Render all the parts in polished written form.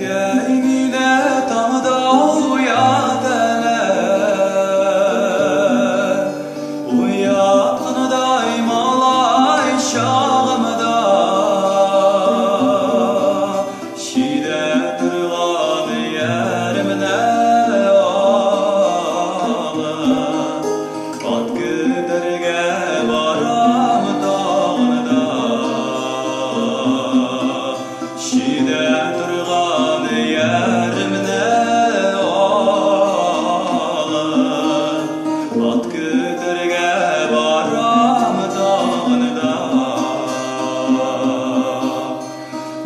Keynine tamda uyatını daymalay şağımda şide tırgan yerimne alın at güdürge varam dağında şide tırgan yerimne alın at güdürge varam dağında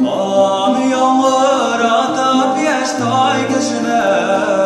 alan yağmur atıp yeş tay kışına